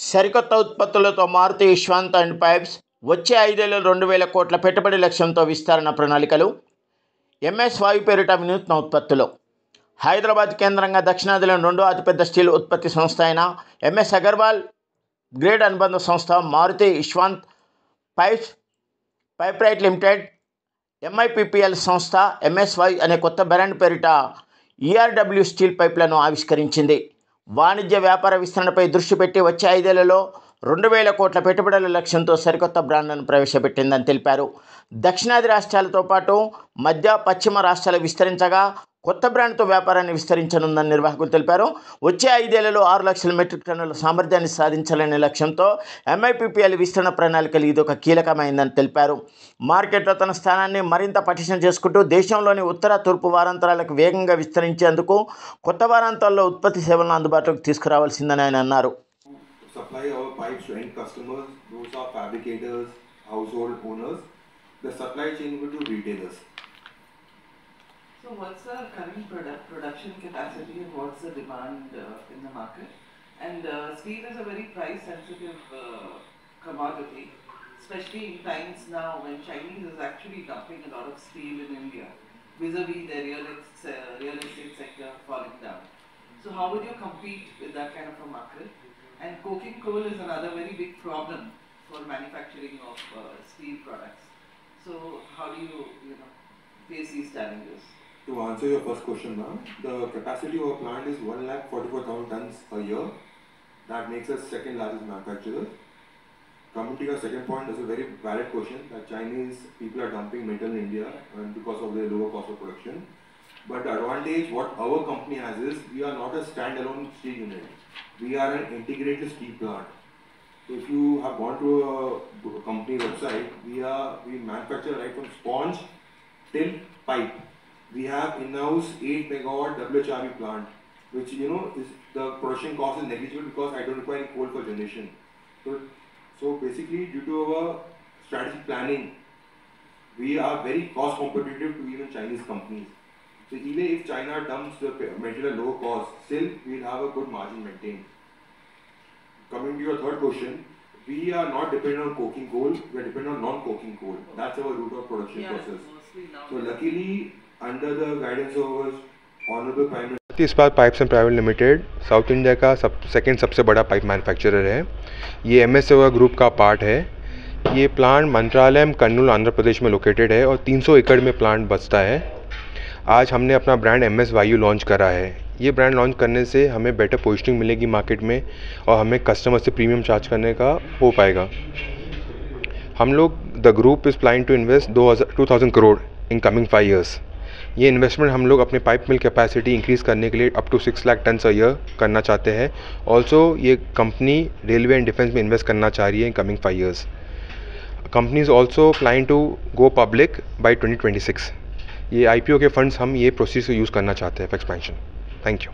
సరికొత్త ఉత్పత్తులతో Maruti Yashwant and pipes వచ్చే 5 ఏళ్లలో 2,000 కోట్ల పెట్టుబడి లక్ష్యంతో విస్తరణ ప్రణాళికలు. ఎంఎస్ వాయు పేరిట వినూత్న ఉత్పత్తులు. హైదరాబాద్ కేంద్రంగా దక్షిణాదిలోని రెండో అతిపెద్ద స్టీల్ ఉత్పత్తి సంస్థ అయిన ఎంఎస్ అగర్వాల్ గ్రేడ్ అనుబంధ సంస్థ Maruti Yashwant pipes private limited MIPPL సంస్థ ఎంఎస్వై అనే కొత్త బ్రాండ్ పేరిట ఈఆర్డబ్ల్యూ స్టీల్ పైప్లను ఆవిష్కరించింది. వాణిజ్య వ్యాపార విస్తరణపై దృష్టి పెట్టి వచ్చే 5 ఏళ్లలో 2,000 కోట్ల పెట్టుబడుల లక్ష్యంతో సరికొత్త బ్రాండ్లను ప్రవేశపెట్టిందని తెలిపారు. దక్షిణాది రాష్ట్రాలతో పాటు మధ్య పశ్చిమ రాష్ట్రాలు విస్తరించగా కొత్త బ్రాండ్తో వ్యాపారాన్ని విస్తరించనుందని నిర్వాహకులు తెలిపారు. వచ్చే 5 ఏళ్లలో 6 లక్షల మెట్రిక్ టన్నుల సామర్థ్యాన్ని సాధించాలనే లక్ష్యంతో ఎంఐపిపిఎల్ విస్తరణ ప్రణాళికలు ఇదొక కీలకమైందని తెలిపారు. మార్కెట్లో తన స్థానాన్ని మరింత పటిష్టం చేసుకుంటూ దేశంలోని ఉత్తర తూర్పు వారాంతరాలకు వేగంగా విస్తరించేందుకు కొత్త వారాంతాల్లో ఉత్పత్తి సేవలను అందుబాటులోకి తీసుకురావాల్సిందని ఆయన అన్నారు. Supply our pipes to end customers, those are fabricators, household owners. The supply chain will to retailers. So what's the current production capacity and what's the demand in the market? And steel is a very price sensitive commodity, especially in times now when Chinese is actually dumping a lot of steel in India vis-a-vis their real estate sector falling down. So how would you compete with that kind of a market? And coking coal is another very big problem for manufacturing of steel products. So how do you face these challenges? To answer your first question now, the capacity of our plant is 1,44,000 tons a year. That makes us second largest manufacturer. Coming to your second point, that's a very valid question that Chinese people are dumping metal in India and because of their lower cost of production. But the advantage what our company has is we are not a standalone steel unit. We are an integrated steel plant. So if you have gone to a company website, we manufacture right from sponge till pipe. We have in-house 8 megawatt WHRV plant, which is the production cost is negligible because I don't require any coal for generation. So basically, due to our strategic planning, we are very cost competitive to even Chinese companies. So even if China dumps the material at low cost, still we will have a good margin maintained. Coming to your third question, we are not dependent on coking coal, we are dependent on non-coking coal. That's our route of production process. So luckily, under the guidance of our Honorable Prime Minister, Maruti इस्पात pipes and private limited south India का second सबसे बड़ा pipe manufacturer है. ये MSO group का part है. ये plant मंत्रालयम कन्नूल Andhra Pradesh में लोकेटेड है और 300 एकड़ में प्लांट बसता है. आज हमने अपना ब्रांड एमएस वायु लॉन्च करा है. ये ब्रांड लॉन्च करने से हमें बेटर पोजिशनिंग मिलेगी मार्केट में और हमें कस्टमर से प्रीमियम चार्ज करने का हो पाएगा. हम लोग the group is planning to invest 2,000 crore in coming 5 years. ये इन्वेस्टमेंट हम लोग अपने पाइप मिल कैपेसिटी इंक्रीज़ करने के लिए up to 6 lakh tons a year करना चाहते हैं. ऑल्सो ये कंपनी रेलवे एंड डिफेंस में इन्वेस्ट करना चाह रही है in coming 5 years. Company is also planning to go public by 2026. ये IPO के फंड्स हम ये प्रोसेस यूज़ करना चाहते हैं फॉर एक्सपेंशन. Thank you.